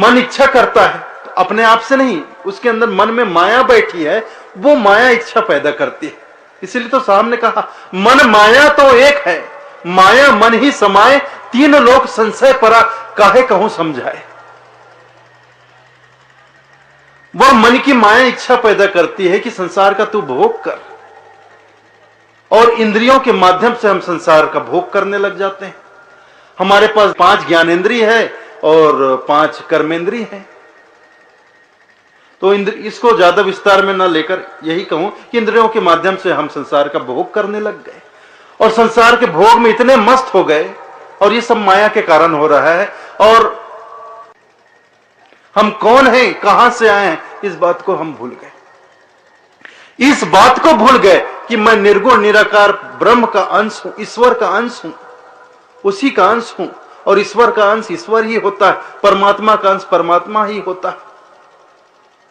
मन इच्छा करता है तो अपने आप से नहीं, उसके अंदर मन में माया बैठी है, वो माया इच्छा पैदा करती है। इसलिए तो सामने कहा मन माया तो एक है, माया मन ही समाये, तीन लोक संशय परा, काहे कहूं समझाए। वह मन की माया इच्छा पैदा करती है कि संसार का तू भोग कर, और इंद्रियों के माध्यम से हम संसार का भोग करने लग जाते हैं। हमारे पास 5 ज्ञानेंद्रिय है और 5 कर्मेंद्रिय है। तो इसको ज्यादा विस्तार में न लेकर यही कहूं कि इंद्रियों के माध्यम से हम संसार का भोग करने लग गए, और संसार के भोग में इतने मस्त हो गए, और ये सब माया के कारण हो रहा है। और हम कौन हैं, कहां से आए हैं, इस बात को हम भूल गए। इस बात को भूल गए कि मैं निर्गुण निराकार ब्रह्म का अंश हूं, ईश्वर का अंश हूं, उसी का अंश हूं, और ईश्वर का अंश ईश्वर ही होता है, परमात्मा का अंश परमात्मा ही होता है,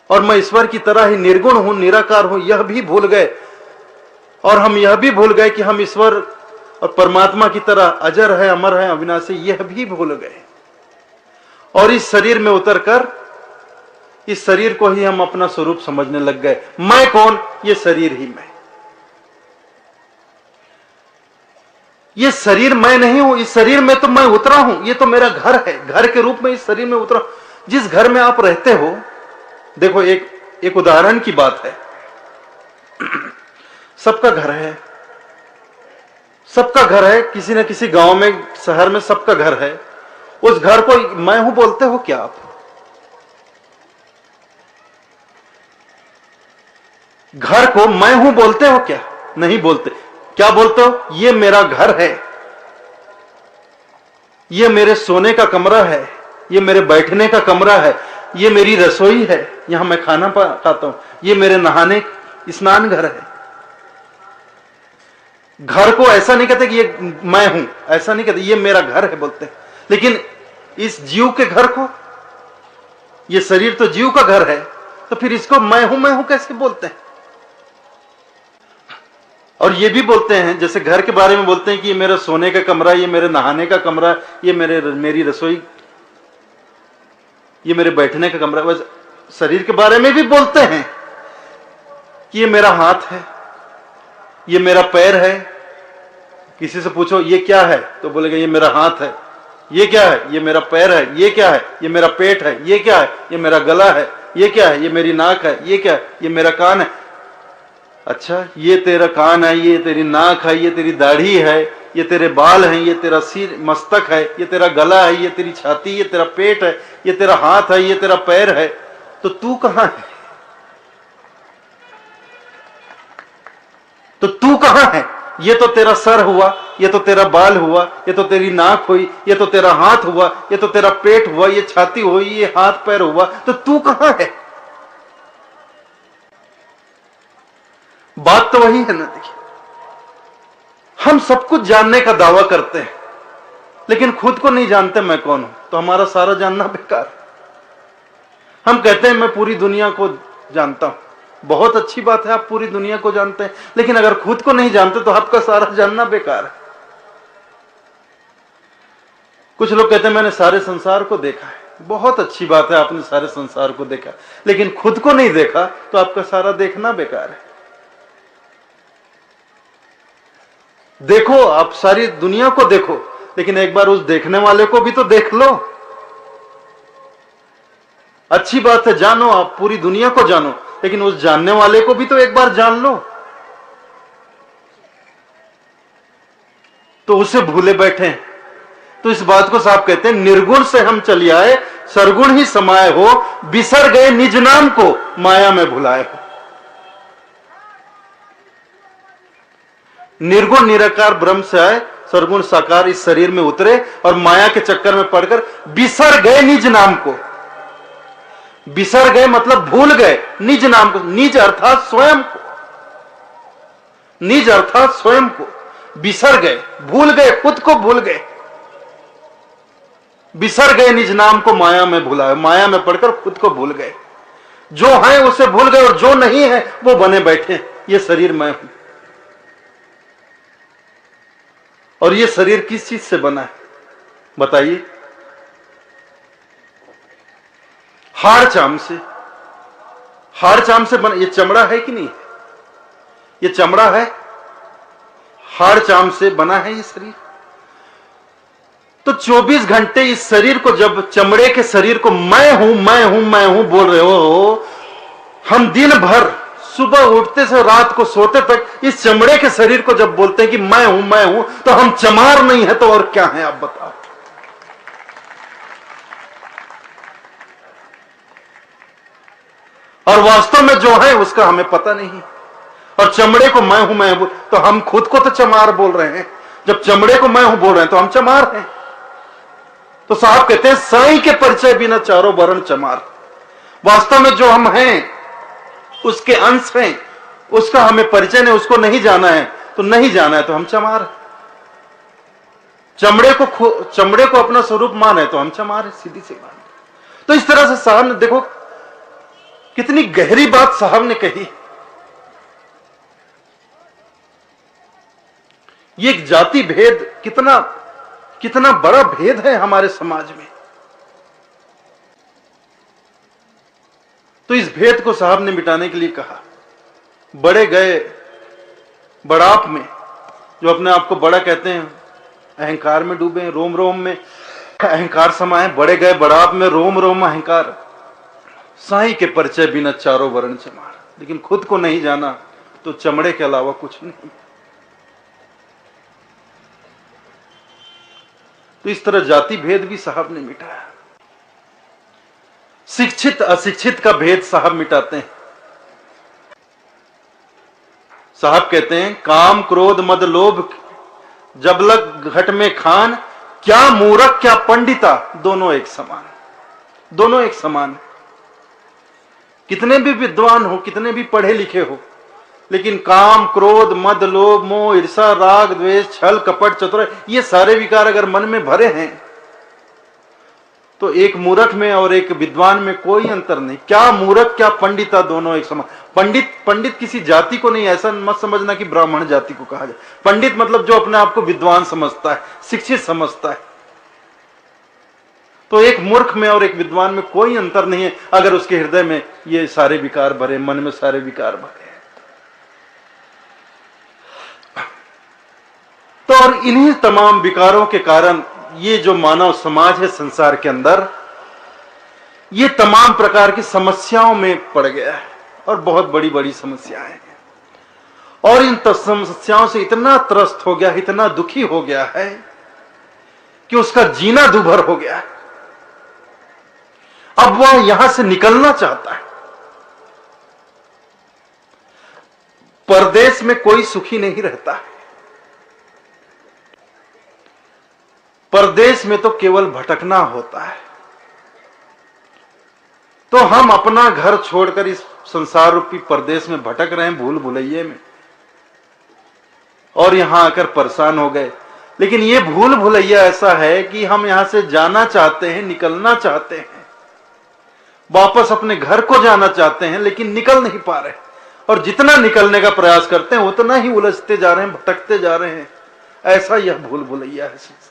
और मैं ईश्वर की तरह ही निर्गुण हूं, निराकार हूं, यह भी भूल गए। और हम यह भी भूल गए कि हम ईश्वर और परमात्मा की तरह अजर है, अमर है, अविनाशी, यह भी भूल गए। और इस शरीर में उतरकर इस शरीर को ही हम अपना स्वरूप समझने लग गए। मैं कौन? ये शरीर ही मैं। ये शरीर मैं नहीं हूं, इस शरीर में तो मैं उतरा हूं, ये तो मेरा घर है, घर के रूप में इस शरीर में उतरा। जिस घर में आप रहते हो, देखो एक उदाहरण की बात है, सबका घर है, सबका घर है, किसी न किसी गांव में, शहर में सबका घर है। उस घर को मैं हूं बोलते हो क्या आप? घर को मैं हूं बोलते हो क्या? नहीं बोलते। क्या बोलते हो? ये मेरा घर है, ये मेरे सोने का कमरा है, ये मेरे बैठने का कमरा है, ये मेरी रसोई है, यहां मैं खाना खाता हूं, ये मेरे नहाने स्नान घर है। घर को ऐसा नहीं कहते कि ये मैं हूं, ऐसा नहीं कहते, ये मेरा घर है बोलते हैं। लेकिन इस जीव के घर को, ये शरीर तो जीव का घर है, तो फिर इसको मैं हूं कैसे बोलते हैं? और ये भी बोलते हैं, जैसे घर के बारे में बोलते हैं कि ये मेरा सोने का कमरा, ये मेरे नहाने का कमरा, ये मेरी रसोई, ये मेरे बैठने का कमरा। बस शरीर के बारे में भी बोलते हैं कि ये मेरा हाथ है, ये मेरा पैर है। किसी से पूछो ये क्या है, तो बोलेगा ये मेरा हाथ है। ये क्या है? ये मेरा पैर है। ये क्या है? ये मेरा पेट है। ये क्या है? ये मेरा गला है। ये क्या है? ये मेरी नाक है। ये क्या है? ये मेरा कान है। अच्छा, ये तेरा कान है, ये तेरी नाक है, ये तेरी दाढ़ी है, ये तेरे बाल हैं, ये तेरा सिर मस्तक है, ये तेरा गला है, ये तेरी छाती, ये तेरा पेट है, ये तेरा हाथ है, ये तेरा पैर है। तो तू कहां है? तो तू कहां है? ये तो तेरा सर हुआ, ये तो तेरा बाल हुआ, ये तो तेरी नाक हुई, ये तो तेरा हाथ हुआ, ये तो तेरा पेट हुआ, ये छाती हुई, ये हाथ पैर हुआ। तो तू कहां है? बात तो वही है ना। देखिए, हम सब कुछ जानने का दावा करते हैं, लेकिन खुद को नहीं जानते मैं कौन हूं, तो हमारा सारा जानना बेकार। हम कहते हैं मैं पूरी दुनिया को जानता हूं, बहुत अच्छी बात है, आप पूरी दुनिया को जानते हैं, लेकिन अगर खुद को नहीं जानते तो आपका सारा जानना बेकार है। कुछ लोग कहते हैं मैंने सारे संसार को देखा है, बहुत अच्छी बात है, आपने सारे संसार को देखा, लेकिन खुद को नहीं देखा तो आपका सारा देखना बेकार है। देखो, आप सारी दुनिया को देखो, लेकिन एक बार उस देखने वाले को भी तो देख लो। अच्छी बात है, जानो, आप पूरी दुनिया को जानो, लेकिन उस जानने वाले को भी तो एक बार जान लो। तो उसे भूले बैठे हैं। तो इस बात को साहब कहते हैं, निर्गुण से हम चली आए, सरगुण ही समाये हो, बिसर गए निज नाम को, माया में भुलाए हो। निर्गुण निराकार ब्रह्म से आए, सरगुण साकार इस शरीर में उतरे, और माया के चक्कर में पड़कर बिसर गए निज नाम को। बिसर गए मतलब भूल गए निज नाम को। निज अर्थात स्वयं को, निज अर्थात स्वयं को बिसर गए, भूल गए, खुद को भूल गए। बिसर गए निज नाम को, माया में भुलाए, माया में पड़कर खुद को भूल गए। जो है उसे भूल गए, और जो नहीं है वो बने बैठे, ये शरीर मैं हूं। और ये शरीर किस चीज से बना है बताइए? हाड़ चाम से बना, ये चमड़ा है कि नहीं है? ये चमड़ा है, हाड़ चाम से बना है ये शरीर। तो 24 घंटे इस शरीर को, जब चमड़े के शरीर को मैं हूं मैं हूं मैं हूं बोल रहे हो, हम दिन भर सुबह उठते से रात को सोते तक इस चमड़े के शरीर को जब बोलते हैं कि मैं हूं, तो हम चमार नहीं है तो और क्या है आप बताओ। और वास्तव में जो है उसका हमें पता नहीं। और चमड़े को मैं हूं तो हम खुद को तो चमार बोल रहे हैं। जब चमड़े को मैं हूं बोल रहे हैं तो हम चमार हैं। तो साहब कहते हैं साईं के परिचय बिना चारों वर्ण चमार। वास्तव में जो हम हैं उसके अंश हैं, उसका हमें परिचय नहीं, उसको नहीं जाना है तो नहीं जाना है तो हम चमार। चमड़े को अपना स्वरूप माने तो हम चमार है, सीधी सी बात। तो इस तरह से साहब ने, देखो कितनी गहरी बात साहब ने कही। ये जाति भेद कितना बड़ा भेद है हमारे समाज में। तो इस भेद को साहब ने मिटाने के लिए कहा। बड़े गए बड़ाप में, जो अपने आप को बड़ा कहते हैं, अहंकार में डूबे हैं, रोम रोम में अहंकार समाये। बड़े गए बड़ाप में, रोम रोम अहंकार। साईं के परिचय बिना चारों वर्ण चमार। लेकिन खुद को नहीं जाना तो चमड़े के अलावा कुछ नहीं। तो इस तरह जाति भेद भी साहब ने मिटाया। शिक्षित अशिक्षित का भेद साहब मिटाते हैं। साहब कहते हैं काम क्रोध मद लोभ जब लग घट में खान, क्या मूर्ख क्या पंडिता दोनों एक समान। दोनों एक समान। कितने भी विद्वान हो, कितने भी पढ़े लिखे हो, लेकिन काम क्रोध मद लोभ मोह ईर्षा राग द्वेष छल कपट चतुराई, ये सारे विकार अगर मन में भरे हैं तो एक मूर्ख में और एक विद्वान में कोई अंतर नहीं। क्या मूर्ख क्या पंडिता दोनों एक समान। पंडित किसी जाति को नहीं, ऐसा मत समझना कि ब्राह्मण जाति को कहा जाए। पंडित मतलब जो अपने आप को विद्वान समझता है, शिक्षित समझता है। तो एक मूर्ख में और एक विद्वान में कोई अंतर नहीं है अगर उसके हृदय में ये सारे विकार भरे, मन में सारे विकार भरे। तो और इन्हीं तमाम विकारों के कारण ये जो मानव समाज है संसार के अंदर, ये तमाम प्रकार की समस्याओं में पड़ गया है और बहुत बड़ी बड़ी समस्याएं हैं। और इन समस्याओं से इतना त्रस्त हो गया, इतना दुखी हो गया है कि उसका जीना दूभर हो गया है। अब वह यहां से निकलना चाहता है। परदेश में कोई सुखी नहीं रहता है। परदेश में तो केवल भटकना होता है। तो हम अपना घर छोड़कर इस संसार रूपी परदेश में भटक रहे हैं, भूल भुलैये में, और यहां आकर परेशान हो गए। लेकिन ये भूल भुलैया ऐसा है कि हम यहां से जाना चाहते हैं, निकलना चाहते हैं, वापस अपने घर को जाना चाहते हैं, लेकिन निकल नहीं पा रहे। और जितना निकलने का प्रयास करते हैं उतना ही उलझते जा रहे हैं, भटकते जा रहे हैं। ऐसा यह भूल भुलैया है संसार।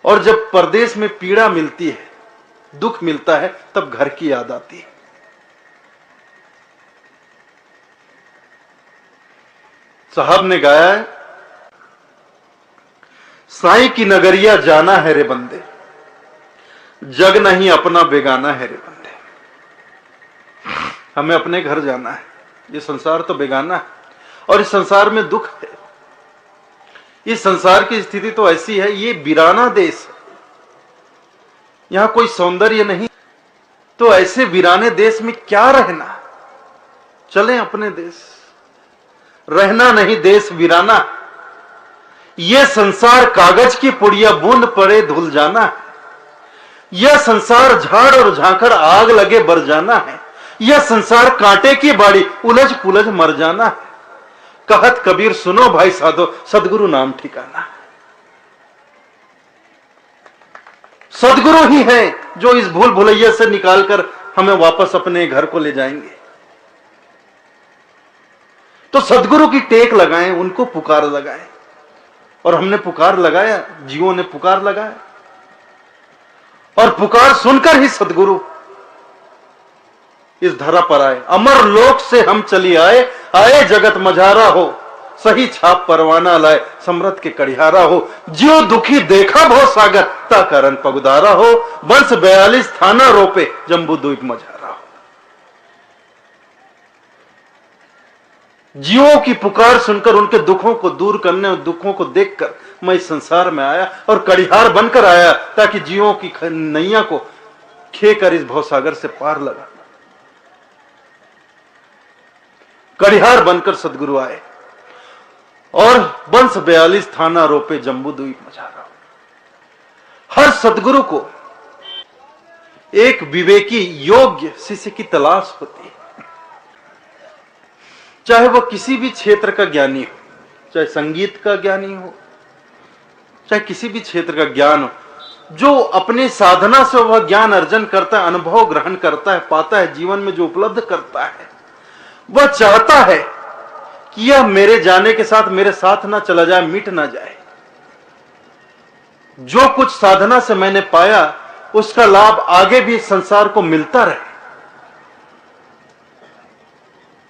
और जब परदेश में पीड़ा मिलती है, दुख मिलता है, तब घर की याद आती है। साहब ने गाया है, साईं की नगरिया जाना है रे बंदे, जग नहीं अपना बेगाना है रे बंदे। हमें अपने घर जाना है, ये संसार तो बेगाना है और इस संसार में दुख है। इस संसार की स्थिति तो ऐसी है, ये वीराना देश है, यहां कोई सौंदर्य नहीं। तो ऐसे वीराने देश में क्या रहना, चलें अपने देश। रहना नहीं देश वीराना, यह संसार कागज की पुड़िया बूंद पड़े धुल जाना है। यह संसार झाड़ और झांखड़ आग लगे बर जाना है। यह संसार कांटे की बाड़ी उलझ पुलझ मर जाना है। कहत कबीर सुनो भाई साधो, सदगुरु नाम ठिकाना। सदगुरु ही है जो इस भूल भुलैया से निकालकर हमें वापस अपने घर को ले जाएंगे। तो सदगुरु की टेक लगाएं, उनको पुकार लगाएं। और हमने पुकार लगाया, जीवों ने पुकार लगाया। और पुकार सुनकर ही सदगुरु इस धरा पर आए। अमर लोक से हम चली आए, आए जगत मझारा हो, सही छाप परवाना लाए, समृत के कड़िहारा हो। जियो दुखी देखा भव सागर, ता कारण पगुदारा हो, वंश 42 थाना रोपे, जम्बू द्वीप मझारा हो। जियो की पुकार सुनकर, उनके दुखों को दूर करने और दुखों को देखकर मैं इस संसार में आया और कड़िहार बनकर आया, ताकि जियो की नैया को खेकर इस भवसागर से पार लगा। कड़िहार बनकर सदगुरु आए और वंश 42 थाना रोपे, जम्बू द्वीप मझारा। हर सदगुरु को एक विवेकी योग्य शिष्य की तलाश होती है, चाहे वह किसी भी क्षेत्र का ज्ञानी हो, चाहे संगीत का ज्ञानी हो, चाहे किसी भी क्षेत्र का ज्ञान हो। जो अपने साधना से वह ज्ञान अर्जन करता है, अनुभव ग्रहण करता है, पाता है, जीवन में जो उपलब्ध करता है, वह चाहता है कि यह मेरे जाने के साथ मेरे साथ ना चला जाए, मिट ना जाए। जो कुछ साधना से मैंने पाया उसका लाभ आगे भी संसार को मिलता रहे।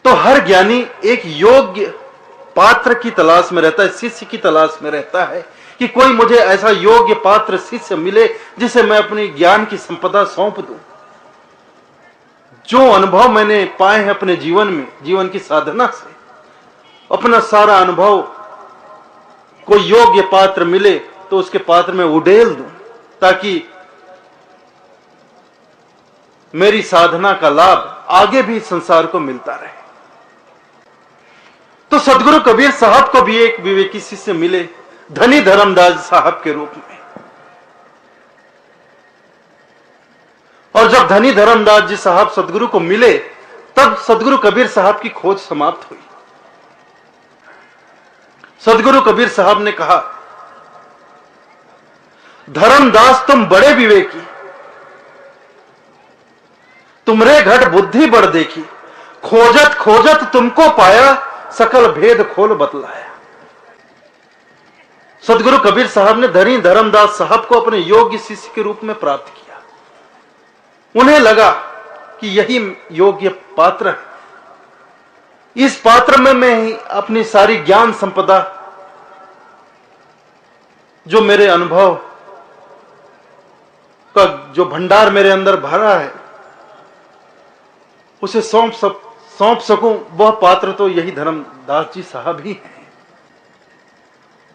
तो हर ज्ञानी एक योग्य पात्र की तलाश में रहता है, शिष्य की तलाश में रहता है कि कोई मुझे ऐसा योग्य पात्र शिष्य मिले जिसे मैं अपनी ज्ञान की संपदा सौंप दूं। जो अनुभव मैंने पाए हैं अपने जीवन में, जीवन की साधना से, अपना सारा अनुभव कोई योग्य पात्र मिले तो उसके पात्र में उड़ेल दूं, ताकि मेरी साधना का लाभ आगे भी संसार को मिलता रहे। तो सदगुरु कबीर साहब को भी एक विवेकी शिष्य मिले, धनी धर्मदास साहब के रूप में। और जब धनी धर्मदास जी साहब सदगुरु को मिले, तब सदगुरु कबीर साहब की खोज समाप्त हुई। सदगुरु कबीर साहब ने कहा, धर्मदास तुम बड़े विवेकी, तुमरे घट बुद्धि बढ़ देखी, खोजत खोजत तुमको पाया, सकल भेद खोल बतलाया। सदगुरु कबीर साहब ने धनी धर्मदास साहब को अपने योग्य शिष्य के रूप में प्राप्त किया। उन्हें लगा कि यही योग्य पात्र है, इस पात्र में मैं ही अपनी सारी ज्ञान संपदा, जो मेरे अनुभव का जो भंडार मेरे अंदर भरा है, उसे सौंप सकूं। वह पात्र तो यही धर्मदास जी साहब ही हैं।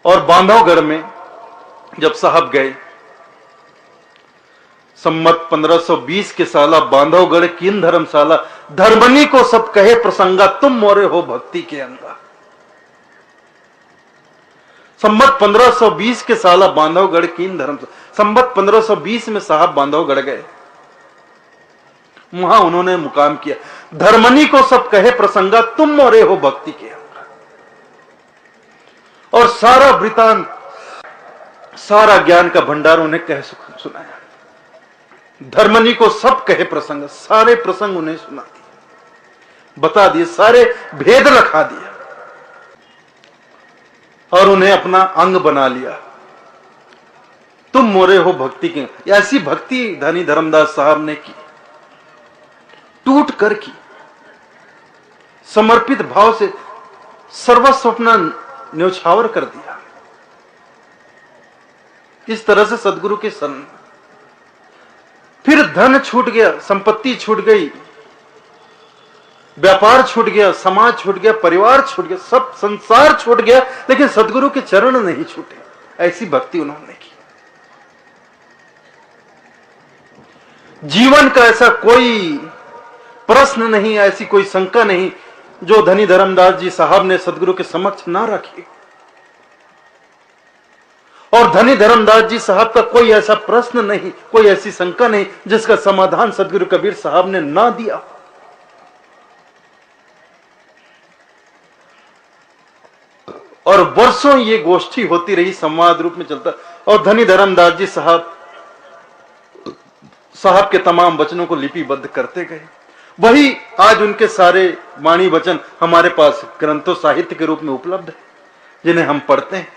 और बांधवगढ़ में जब साहब गए, सम्मत 1520 के साला, बांधवगढ़ कीन धर्मशाला, धर्मनी को सब कहे प्रसंगा, तुम मोरे हो भक्ति के अंगा। सम्मत 1520 के साला बांधवगढ़ कीन धर्मशाला। सम्मत 1520 में साहब बांधवगढ़ गए, वहां उन्होंने मुकाम किया। धर्मनी को सब कहे प्रसंगा, तुम मोरे हो भक्ति के अंगा। और सारा वृतांत, सारा ज्ञान का भंडार उन्हें कह सुनाया। धर्मनी को सब कहे प्रसंग, सारे प्रसंग उन्हें सुना दिए, बता दिए, सारे भेद रखा दिया और उन्हें अपना अंग बना लिया। तुम मोरे हो भक्ति के। ऐसी भक्ति धनी धर्मदास साहब ने की, टूट कर की, समर्पित भाव से सर्वस्व अपना न्यौछावर कर दिया। इस तरह से सदगुरु के शरण। फिर धन छूट गया, संपत्ति छूट गई, व्यापार छूट गया, समाज छूट गया, परिवार छूट गया, सब संसार छूट गया, लेकिन सदगुरु के चरण नहीं छूटे। ऐसी भक्ति उन्होंने की। जीवन का ऐसा कोई प्रश्न नहीं, ऐसी कोई शंका नहीं जो धनी धर्मदास जी साहब ने सदगुरु के समक्ष ना रखी। और धनी धर्मदास जी साहब का कोई ऐसा प्रश्न नहीं, कोई ऐसी शंका नहीं जिसका समाधान सदगुरु कबीर साहब ने ना दिया। और वर्षों ये गोष्ठी होती रही, संवाद रूप में चलता। और धनी धर्मदास जी साहब के तमाम वचनों को लिपिबद्ध करते गए। वही आज उनके सारे वाणी वचन हमारे पास ग्रंथों साहित्य के रूप में उपलब्ध है, जिन्हें हम पढ़ते हैं।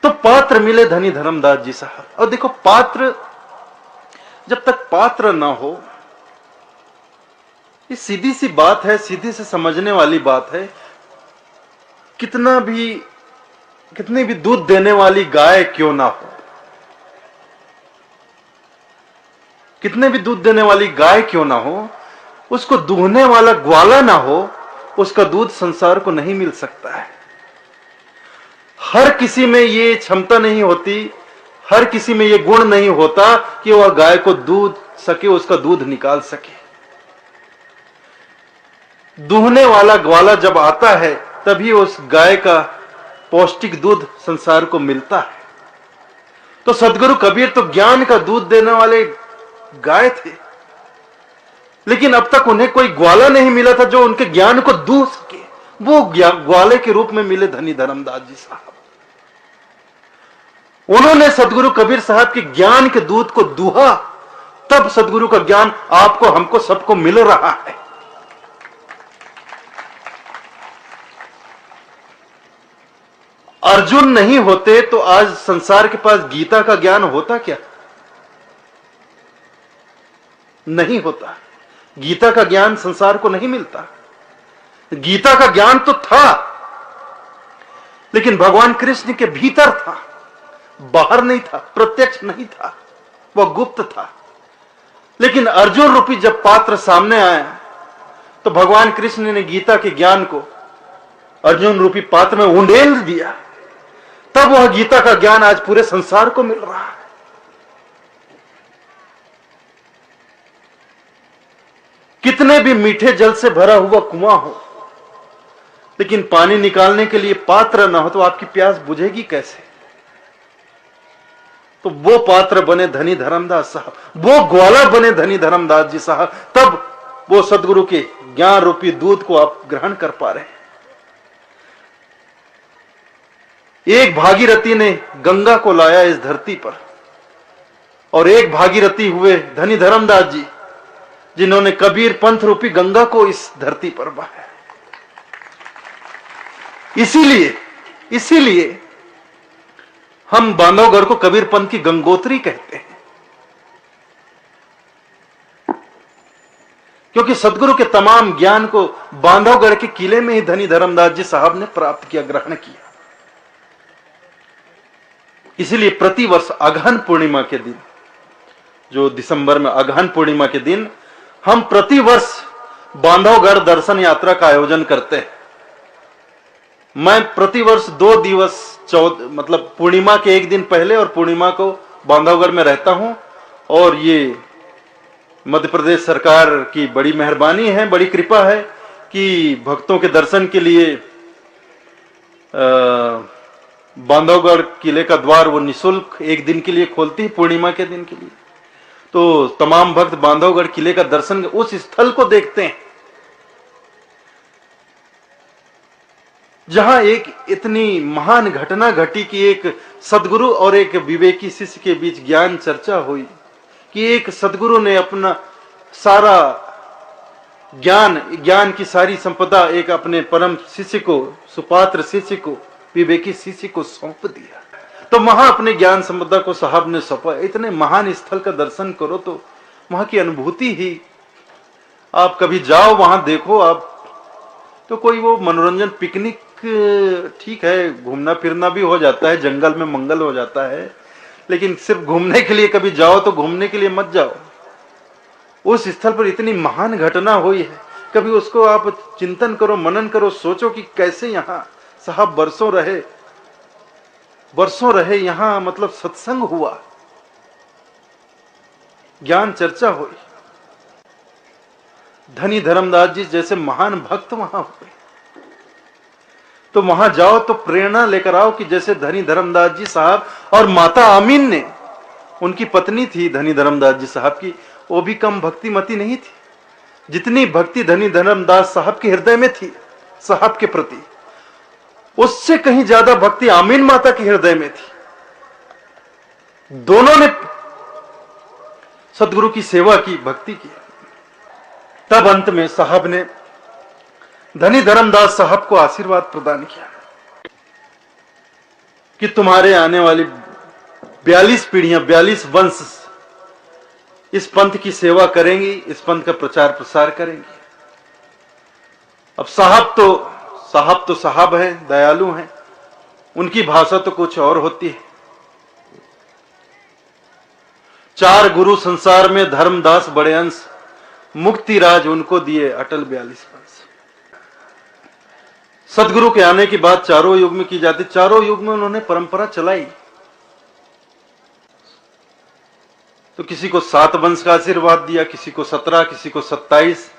तो तो पात्र मिले धनी धर्मदास जी साहब। और देखो, पात्र, जब तक पात्र ना हो, ये सीधी सी बात है, सीधी से समझने वाली बात है। कितनी भी दूध देने वाली गाय क्यों ना हो, कितने भी दूध देने वाली गाय क्यों ना हो, उसको दूहने वाला ग्वाला ना हो, उसका दूध संसार को नहीं मिल सकता है। हर किसी में ये क्षमता नहीं होती, हर किसी में ये गुण नहीं होता कि वह गाय को दूध सके, उसका दूध निकाल सके। दूहने वाला ग्वाला जब आता है तभी उस गाय का पौष्टिक दूध संसार को मिलता है। तो सदगुरु कबीर तो ज्ञान का दूध देने वाले गाय थे, लेकिन अब तक उन्हें कोई ग्वाला नहीं मिला था जो उनके ज्ञान को दूह सके। वो ग्वाले के रूप में मिले धनी धर्मदास जी साहब। उन्होंने सदगुरु कबीर साहब के ज्ञान के दूध को दूहा, तब सदगुरु का ज्ञान आपको, हमको, सबको मिल रहा है। अर्जुन नहीं होते तो आज संसार के पास गीता का ज्ञान होता क्या? नहीं होता। गीता का ज्ञान संसार को नहीं मिलता। गीता का ज्ञान तो था, लेकिन भगवान कृष्ण के भीतर था, बाहर नहीं था, प्रत्यक्ष नहीं था, वह गुप्त था। लेकिन अर्जुन रूपी जब पात्र सामने आया तो भगवान कृष्ण ने गीता के ज्ञान को अर्जुन रूपी पात्र में उंडेल दिया। तब वह गीता का ज्ञान आज पूरे संसार को मिल रहा है। कितने भी मीठे जल से भरा हुआ कुआं हो, लेकिन पानी निकालने के लिए पात्र ना हो तो आपकी प्यास बुझेगी कैसे? तो वो पात्र बने धनी धर्मदास साहब, वो ग्वाला बने धनी धर्मदास जी साहब, तब वो सदगुरु के ज्ञान रूपी दूध को आप ग्रहण कर पा रहे हैं। एक भागीरथी ने गंगा को लाया इस धरती पर, और एक भागीरथी हुए धनी धर्मदास जी, जिन्होंने कबीर पंथ रूपी गंगा को इस धरती पर बहाया। इसीलिए हम बांधवगढ़ को कबीर पंथ की गंगोत्री कहते हैं, क्योंकि सदगुरु के तमाम ज्ञान को बांधवगढ़ के किले में ही धनी धर्मदास जी साहब ने प्राप्त किया, ग्रहण किया। इसीलिए प्रतिवर्ष अगहन पूर्णिमा के दिन, जो दिसंबर में अगहन पूर्णिमा के दिन, हम प्रतिवर्ष बांधवगढ़ दर्शन यात्रा का आयोजन करते हैं। मैं प्रतिवर्ष 2 दिवस मतलब पूर्णिमा के एक दिन पहले और पूर्णिमा को बांधवगढ़ में रहता हूं, और ये मध्य प्रदेश सरकार की बड़ी मेहरबानी है, बड़ी कृपा है कि भक्तों के दर्शन के लिए बांधवगढ़ किले का द्वार वो निःशुल्क एक दिन के लिए खोलती है, पूर्णिमा के दिन के लिए। तो तमाम भक्त बांधवगढ़ किले का दर्शन, उस स्थल को देखते हैं जहां एक इतनी महान घटना घटी कि एक सदगुरु और एक विवेकी शिष्य के बीच ज्ञान चर्चा हुई, कि एक सदगुरु ने अपना सारा ज्ञान की सारी संपदा एक अपने परम शिष्य को, सुपात्र शिष्य को, विवेकी शिष्य को सौंप दिया। तो वहां अपने ज्ञान संपदा को साहब ने सौंपा। इतने महान स्थल का दर्शन करो तो वहां की अनुभूति ही, आप कभी जाओ वहां देखो आप, तो कोई वो मनोरंजन पिकनिक ठीक है, घूमना फिरना भी हो जाता है, जंगल में मंगल हो जाता है, लेकिन सिर्फ घूमने के लिए कभी जाओ तो घूमने के लिए मत जाओ। उस स्थल पर इतनी महान घटना हुई है, कभी उसको आप चिंतन करो, मनन करो, सोचो कि कैसे यहां साहब वर्षों रहे यहां, मतलब सत्संग हुआ, ज्ञान चर्चा हुई, धनी धर्मदास जी जैसे महान भक्त वहां हुए। तो वहां जाओ तो प्रेरणा लेकर आओ कि जैसे धनी धर्मदास जी साहब, और माता आमीन ने, उनकी पत्नी थी धनी धर्मदास जी साहब की, वो भी कम भक्तिमती नहीं थी। जितनी भक्ति धनी धर्मदास साहब के हृदय में थी साहब के प्रति, उससे कहीं ज्यादा भक्ति आमीन माता के हृदय में थी। दोनों ने सदगुरु की सेवा की, भक्ति की। तब अंत में साहब ने धनी धर्मदास साहब को आशीर्वाद प्रदान किया। कि तुम्हारे आने वाली 42 पीढ़ियां, 42 वंश इस पंथ की सेवा करेंगी, इस पंथ का प्रचार प्रसार करेंगी। अब साहब तो साहब हैं, दयालु हैं, उनकी भाषा तो कुछ और होती है। 4 गुरु संसार में, धर्मदास बड़े अंश, मुक्ति राज उनको दिए अटल 42 वंश। सदगुरु के आने की बात चारों युग में की जाती, चारों युग में उन्होंने परंपरा चलाई। तो किसी को 7 वंश का आशीर्वाद दिया, किसी को 17, किसी को 27,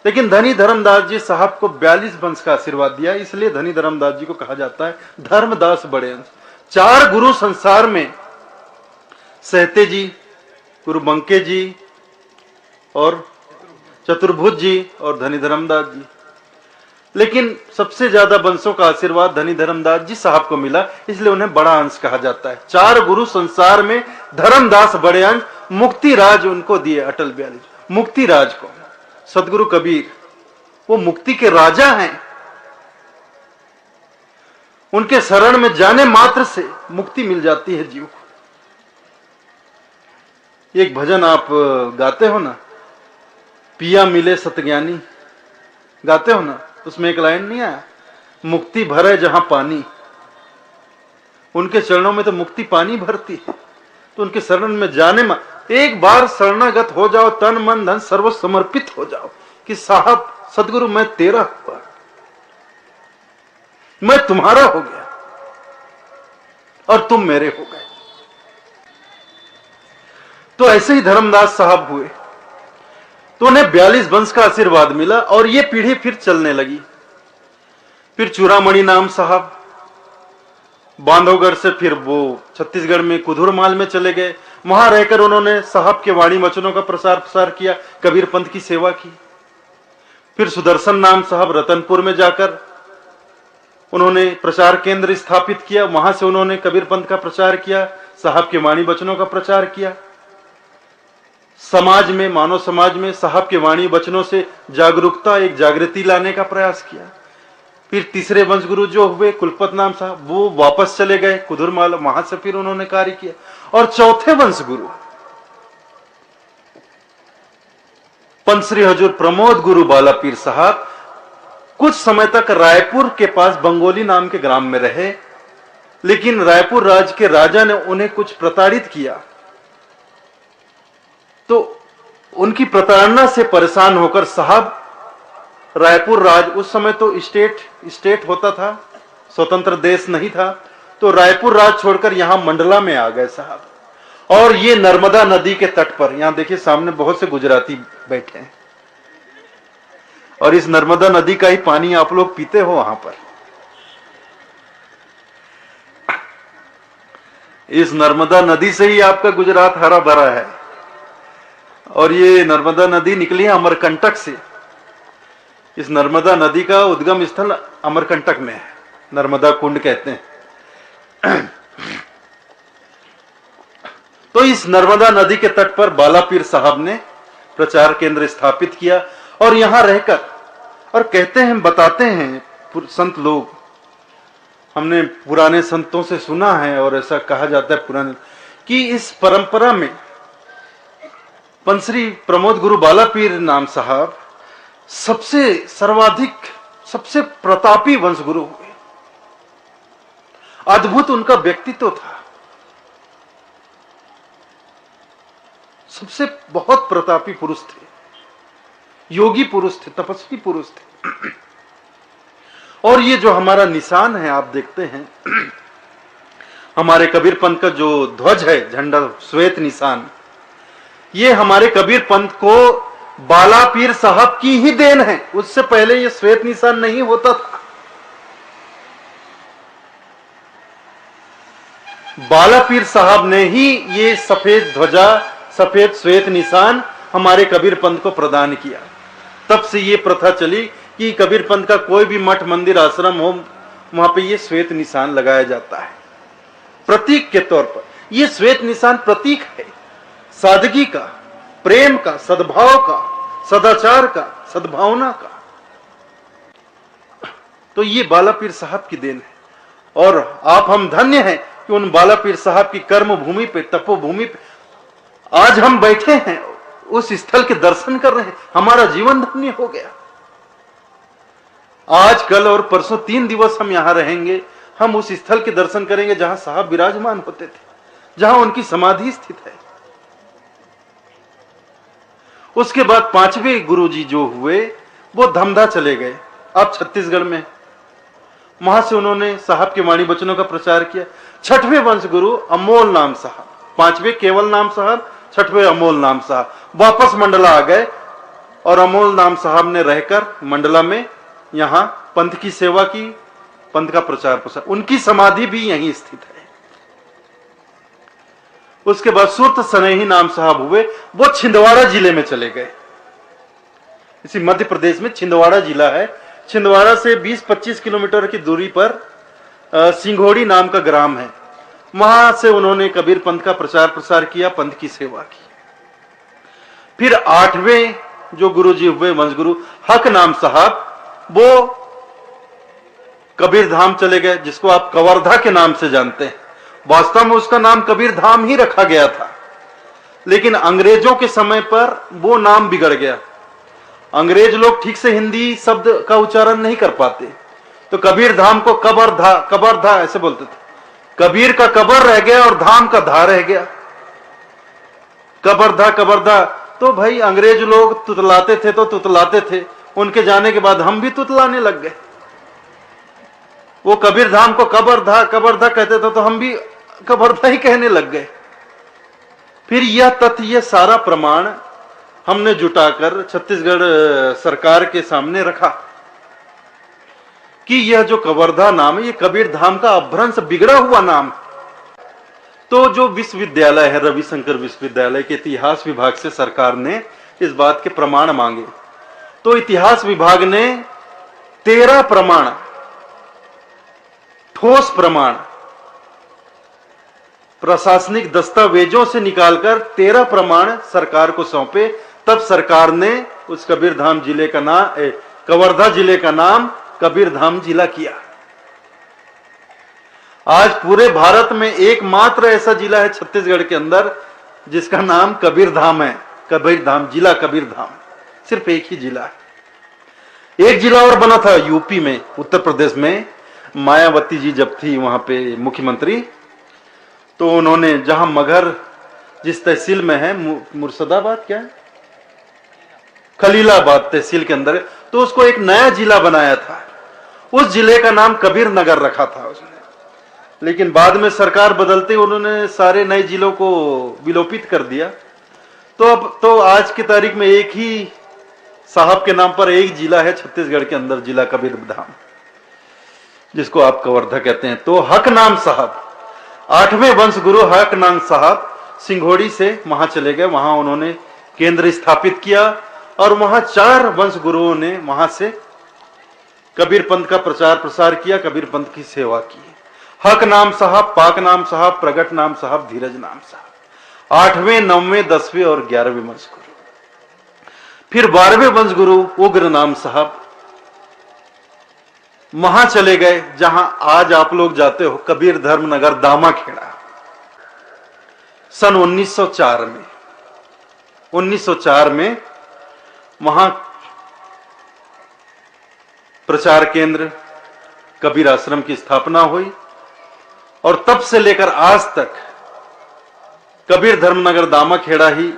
लेकिन धनी धर्मदास जी साहब को 42 वंश का आशीर्वाद दिया। इसलिए धनी धर्मदास जी को कहा जाता है धर्मदास बड़े अंश। 4 गुरु संसार में, सहते जी, गुरु बंके जी और चतुर्भुज जी और धनी धर्मदास जी, लेकिन सबसे ज्यादा वंशों का आशीर्वाद धनी धर्मदास जी साहब को मिला, इसलिए उन्हें बड़ा अंश कहा जाता है। 4 गुरु संसार में, धर्मदास बड़े अंश, मुक्ति राज उनको दिए अटल 42। मुक्ति राज को सदगुरु कबीर, वो मुक्ति के राजा हैं। उनके शरण में जाने मात्र से मुक्ति मिल जाती है जीव को। एक भजन आप गाते हो ना, पिया मिले सतज्ञानी, गाते हो ना, उसमें एक लाइन नहीं आया, मुक्ति भरे जहां पानी। उनके चरणों में तो मुक्ति पानी भरती है। तो उनके शरण में जाने में, एक बार शरणागत हो जाओ, तन मन धन सर्व समर्पित हो जाओ कि साहब सदगुरु मैं तेरा हुआ, मैं तुम्हारा हो गया और तुम मेरे हो गए। तो ऐसे ही धर्मदास साहब हुए, तो उन्हें 42 वंश का आशीर्वाद मिला और ये पीढ़ी फिर चलने लगी। फिर चूड़ामणि नाम साहब बांधवगढ़ से फिर वो छत्तीसगढ़ में कुधुरमाल में चले गए। वहां रहकर उन्होंने साहब के वाणी वचनों का प्रसार प्रसार किया, कबीर पंथ की सेवा की। फिर सुदर्शन नाम साहब रतनपुर में जाकर उन्होंने प्रचार केंद्र स्थापित किया, वहां से उन्होंने कबीर पंथ का प्रचार किया, साहब के वाणी वचनों का प्रचार किया। समाज में, मानव समाज में साहब के वाणी वचनों से जागरूकता, एक जागृति लाने का प्रयास किया। फिर तीसरे वंश गुरु जो हुए कुलपत नाम साहब, वो वापस चले गए कुधुरमाल, वहां से फिर उन्होंने कार्य किया। और चौथे वंश गुरु पंच श्री हजूर प्रमोद गुरु बाला पीर साहब कुछ समय तक रायपुर के पास बंगोली नाम के ग्राम में रहे, लेकिन रायपुर राज के राजा ने उन्हें कुछ प्रताड़ित किया। तो उनकी प्रताड़ना से परेशान होकर साहब रायपुर राज, उस समय तो स्टेट होता था, स्वतंत्र देश नहीं था, तो रायपुर राज छोड़कर यहां मंडला में आ गए साहब। और ये नर्मदा नदी के तट पर, यहां देखिए सामने बहुत से गुजराती बैठे हैं, और इस नर्मदा नदी का ही पानी आप लोग पीते हो वहां पर। इस नर्मदा नदी से ही आपका गुजरात हरा भरा है। और ये नर्मदा नदी निकली है अमरकंटक से। इस नर्मदा नदी का उद्गम स्थल अमरकंटक में है, नर्मदा कुंड कहते हैं। तो इस नर्मदा नदी के तट पर बाला पीर साहब ने प्रचार केंद्र स्थापित किया और यहां रहकर, और कहते हैं, बताते हैं संत लोग, हमने पुराने संतों से सुना है और ऐसा कहा जाता है पुराने, कि इस परंपरा में पंचश्री प्रमोद गुरु बाला पीर नाम साहब सबसे सर्वाधिक, सबसे प्रतापी वंश गुरु हुए। अद्भुत उनका व्यक्तित्व था, सबसे बहुत प्रतापी पुरुष थे, योगी पुरुष थे, तपस्वी पुरुष थे। और ये जो हमारा निशान है आप देखते हैं, हमारे कबीर पंथ का जो ध्वज है, झंडा, श्वेत निशान, ये हमारे कबीर पंथ को बाला पीर साहब की ही देन है। उससे पहले ये श्वेत निशान नहीं होता था। बाला पीर साहब ने ही ये सफेद ध्वजा, सफेद श्वेत निशान हमारे कबीर पंथ को प्रदान किया। तब से ये प्रथा चली कि कबीर पंथ का कोई भी मठ, मंदिर, आश्रम हो, वहां पे ये श्वेत निशान लगाया जाता है प्रतीक के तौर पर। ये श्वेत निशान प्रतीक है सादगी का, प्रेम का, सद्भाव का, सदाचार का, सद्भावना का। तो ये बाला पीर साहब की देन है। और आप हम धन्य हैं कि उन बाला पीर साहब की कर्म भूमि पे, तपोभूमि पे आज हम बैठे हैं, उस स्थल के दर्शन कर रहे हैं। हमारा जीवन धन्य हो गया। आज, कल और परसों 3 दिवस हम यहां रहेंगे। हम उस स्थल के दर्शन करेंगे जहां साहब विराजमान होते थे, जहां उनकी समाधि स्थित है। उसके बाद 5वें गुरुजी जो हुए वो धमधा चले गए, अब छत्तीसगढ़ में। वहां से उन्होंने साहब के वाणी वचनों का प्रचार किया। 6वें वंश गुरु अमोल नाम साहब, 5वें केवल नाम साहब, 6वें अमोल नाम साहब वापस मंडला आ गए और अमोल नाम साहब ने रहकर मंडला में यहां पंथ की सेवा की, पंथ का प्रचार प्रसार। उनकी समाधि भी यहीं स्थित है। उसके बाद सुरत सनेही नाम साहब हुए, वो छिंदवाड़ा जिले में चले गए। इसी मध्य प्रदेश में छिंदवाड़ा जिला है। छिंदवाड़ा से 20-25 किलोमीटर की दूरी पर सिंघोड़ी नाम का ग्राम है। वहां से उन्होंने कबीर पंथ का प्रचार प्रसार किया, पंथ की सेवा की। फिर 8वें जो गुरुजी हुए वंशगुरु हक नाम साहब, वो कबीर धाम चले गए, जिसको आप कवर्धा के नाम से जानते हैं। वास्तव में उसका नाम कबीर धाम ही रखा गया था, लेकिन अंग्रेजों के समय पर वो नाम बिगड़ गया। अंग्रेज लोग ठीक से हिंदी शब्द का उच्चारण नहीं कर पाते, तो कबीर धाम को कबरधा ऐसे बोलते थे। कबीर का कबर रह गया और धाम का धा रह गया, कबरधा। तो भाई अंग्रेज लोग तुतलाते थे तो तुतलाते थे, उनके जाने के बाद हम भी तुतलाने लग गए। वो कबीर धाम को कबरधा कहते थे, तो हम भी कबरधा ही कहने लग गए। फिर यह तथ्य, यह सारा प्रमाण हमने जुटाकर छत्तीसगढ़ सरकार के सामने रखा कि यह जो कवर्धा नाम है, यह कबीर धाम का अपभ्रंश, बिगड़ा हुआ नाम। तो जो विश्वविद्यालय है, रविशंकर विश्वविद्यालय के इतिहास विभाग से सरकार ने इस बात के प्रमाण मांगे। तो इतिहास विभाग ने 13 प्रमाण, ठोस प्रमाण, प्रशासनिक दस्तावेजों से निकालकर 13 प्रमाण सरकार को सौंपे। तब सरकार ने उस कबीर धाम जिले का नाम, कवर्धा जिले का नाम कबीर धाम जिला किया। आज पूरे भारत में एकमात्र ऐसा जिला है छत्तीसगढ़ के अंदर जिसका नाम कबीर धाम है। कबीर धाम जिला, कबीर धाम सिर्फ एक ही जिला है। एक जिला और बना था यूपी में, उत्तर प्रदेश में। मायावती जी जब थी वहां पे मुख्यमंत्री, तो उन्होंने जहां मगहर जिस तहसील में है, मुर्शिदाबाद क्या है, खलीलाबाद तहसील के अंदर, तो उसको एक नया जिला बनाया था। उस जिले का नाम कबीर नगर रखा था उसने। लेकिन बाद में सरकार बदलते उन्होंने सारे नए जिलों को विलोपित कर दिया। तो अब तो आज की तारीख में एक ही साहब के नाम पर एक जिला है छत्तीसगढ़ के अंदर, जिला कबीर धाम, जिसको आप कवर्धा कहते हैं। तो हक नाम साहब, 8वें वंश गुरु हक नाम साहब सिंघोड़ी से वहां चले गए। वहां उन्होंने केंद्र स्थापित किया और वहां 4 वंश गुरुओं ने वहां से कबीर पंथ का प्रचार प्रसार किया, कबीर पंथ की सेवा की। हक नाम साहब, पाक नाम साहब, प्रगट नाम साहब, धीरज नाम साहब, 8वें, 9वें, 10वें और 11वें वंश गुरु। फिर 12वें वंश गुरु उग्र नाम साहब वहां चले गए जहां आज आप लोग जाते हो, कबीर धर्मनगर दामाखेड़ा। सन 1904 में वहां प्रचार केंद्र कबीर आश्रम की स्थापना हुई और तब से लेकर आज तक कबीर धर्मनगर दामाखेड़ा ही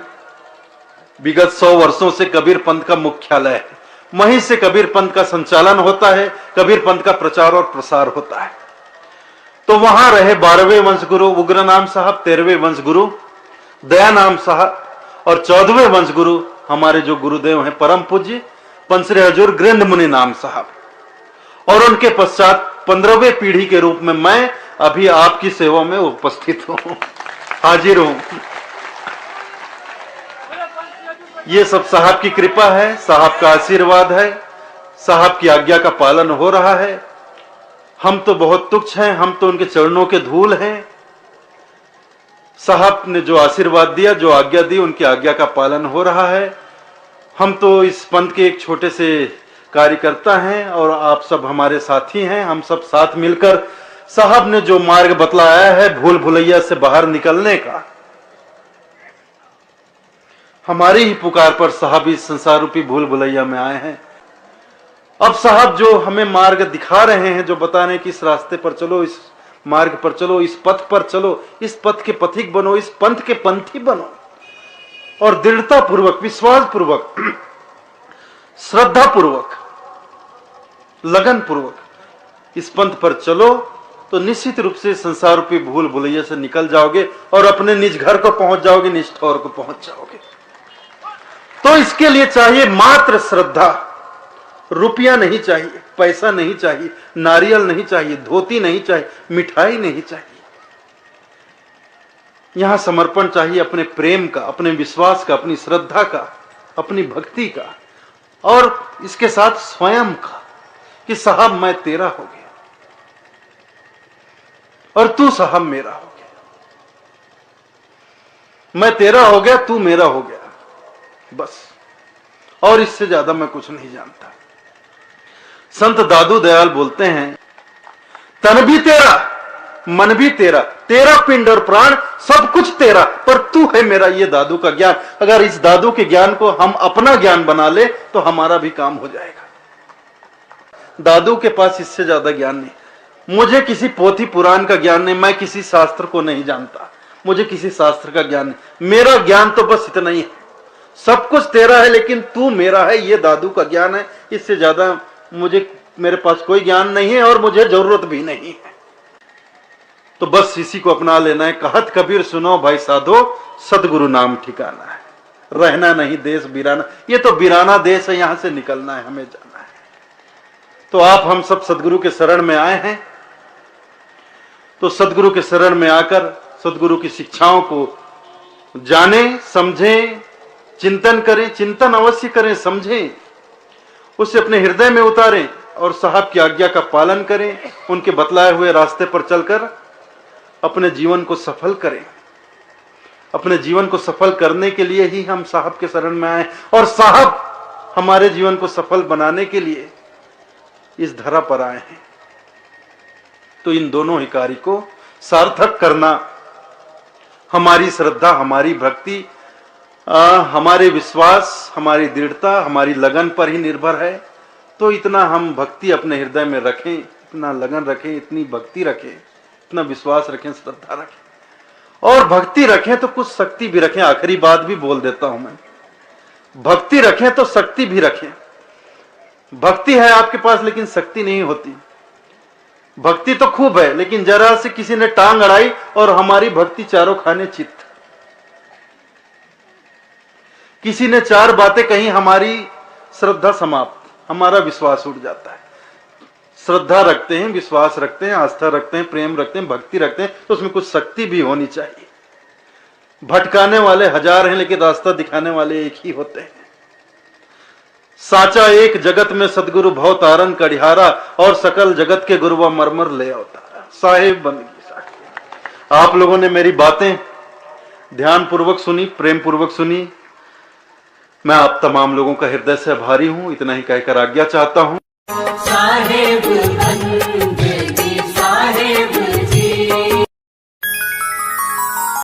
विगत 100 वर्षों से कबीर पंथ का मुख्यालय है। वहीं से कबीर पंथ का संचालन होता है, कबीर पंथ का प्रचार और प्रसार होता है। तो वहां रहे 12वें वंश गुरु उग्र नाम साहब, 13वें वंश गुरु दया नाम साहब और 14वें वंश गुरु हमारे जो गुरुदेव हैं परम पूज्य पंचरे हजूर गृंद मुनि नाम साहब। और उनके पश्चात 15वें पीढ़ी के रूप में मैं अभी आपकी सेवा में उपस्थित हूं, हाजिर हूं। ये सब साहब की कृपा है, साहब का आशीर्वाद है, साहब की आज्ञा का पालन हो रहा है। हम तो बहुत तुच्छ हैं, हम तो उनके चरणों के धूल हैं। साहब ने जो आशीर्वाद दिया, जो आज्ञा दी, उनकी आज्ञा का पालन हो रहा है। हम तो इस पंथ के एक छोटे से कार्यकर्ता हैं और आप सब हमारे साथी हैं। हम सब साथ मिलकर साहब ने जो मार्ग बतलाया है भूल भुलैया से बाहर निकलने का, हमारी ही पुकार पर साहब इस संसार रूपी भूल भुलैया में आए हैं। अब साहब जो हमें मार्ग दिखा रहे हैं, जो बता रहे हैं कि इस रास्ते पर चलो, इस मार्ग पर चलो, इस पथ पर चलो, इस पथ के पथिक बनो, इस पंथ के पंथी बनो, और दृढ़ता पूर्वक, विश्वास पूर्वक, श्रद्धा पूर्वक, लगन पूर्वक इस पंथ पर चलो, तो निश्चित रूप से संसार रूपी भूल भुलैया से निकल जाओगे और अपने निज घर को पहुंच जाओगे, निज ठौर को पहुंच जाओगे। तो इसके लिए चाहिए मात्र श्रद्धा। रुपया नहीं चाहिए, पैसा नहीं चाहिए, नारियल नहीं चाहिए, धोती नहीं चाहिए, मिठाई नहीं चाहिए। यहां समर्पण चाहिए अपने प्रेम का, अपने विश्वास का, अपनी श्रद्धा का, अपनी भक्ति का, और इसके साथ स्वयं का कि साहब मैं तेरा हो गया और तू साहब मेरा हो गया, मैं तेरा हो गया, तू मेरा हो गया, बस। और इससे ज्यादा मैं कुछ नहीं जानता। संत दादू दयाल बोलते हैं, तन भी तेरा, मन भी तेरा, तेरा पिंड और प्राण सब कुछ तेरा, पर तू है मेरा। ये दादू का ज्ञान, अगर इस दादू के ज्ञान को हम अपना ज्ञान बना ले तो हमारा भी काम हो जाएगा। दादू के पास इससे ज्यादा ज्ञान नहीं। मुझे किसी पोथी पुराण का ज्ञान नहीं, मैं किसी शास्त्र को नहीं जानता, मुझे किसी शास्त्र का ज्ञान नहीं। मेरा ज्ञान तो बस इतना ही है, सब कुछ तेरा है लेकिन तू मेरा है। ये दादू का ज्ञान है, इससे ज्यादा मेरे पास कोई ज्ञान नहीं है और मुझे जरूरत भी नहीं है। तो बस इसी को अपना लेना है। कहत कबीर सुनो भाई साधो, सदगुरु नाम ठिकाना है, रहना नहीं देश बिराना। ये तो बिराना देश है, यहां से निकलना है, हमें जाना है। तो आप हम सब सदगुरु के शरण में आए हैं, तो सदगुरु के शरण में आकर सदगुरु की शिक्षाओं को जाने, समझें, चिंतन करें। चिंतन अवश्य करें, समझें, उसे अपने हृदय में उतारें और साहब की आज्ञा का पालन करें। उनके बतलाए हुए रास्ते पर चलकर अपने जीवन को सफल करें। अपने जीवन को सफल करने के लिए ही हम साहब के शरण में आए, और साहब हमारे जीवन को सफल बनाने के लिए इस धरा पर आए हैं। तो इन दोनों ही कार्य को सार्थक करना हमारी श्रद्धा, हमारी भक्ति, हमारे विश्वास, हमारी दृढ़ता, हमारी लगन पर ही निर्भर है। तो इतना हम भक्ति अपने हृदय में रखें, इतना लगन रखें, इतनी भक्ति रखें, इतना विश्वास रखें, श्रद्धा रखें, और भक्ति रखें तो कुछ शक्ति भी रखें। आखिरी बात भी बोल देता हूं मैं, भक्ति रखें तो शक्ति भी रखें। भक्ति है आपके पास लेकिन शक्ति नहीं होती। भक्ति तो खूब है लेकिन जरा से किसी ने टांग अड़ाई और हमारी भक्ति चारों खाने चित्त। किसी ने चार बातें कही, हमारी श्रद्धा समाप्त, हमारा विश्वास उठ जाता है। श्रद्धा रखते हैं, विश्वास रखते हैं, आस्था रखते हैं, प्रेम रखते हैं, भक्ति रखते हैं, तो उसमें कुछ शक्ति भी होनी चाहिए। भटकाने वाले हजार हैं लेकिन रास्ता दिखाने वाले एक ही होते हैं। साचा एक जगत में सदगुरु भव तारन कड़िहारा, और सकल जगत के गुरु व मरमर ले अवतारा। साहेब बंदगी साखी। आप लोगों ने मेरी बातें ध्यान पूर्वक सुनी, प्रेम पूर्वक सुनी। मैं आप तमाम लोगों का हृदय से आभारी हूं। इतना ही कहकर आज्ञा चाहता हूं।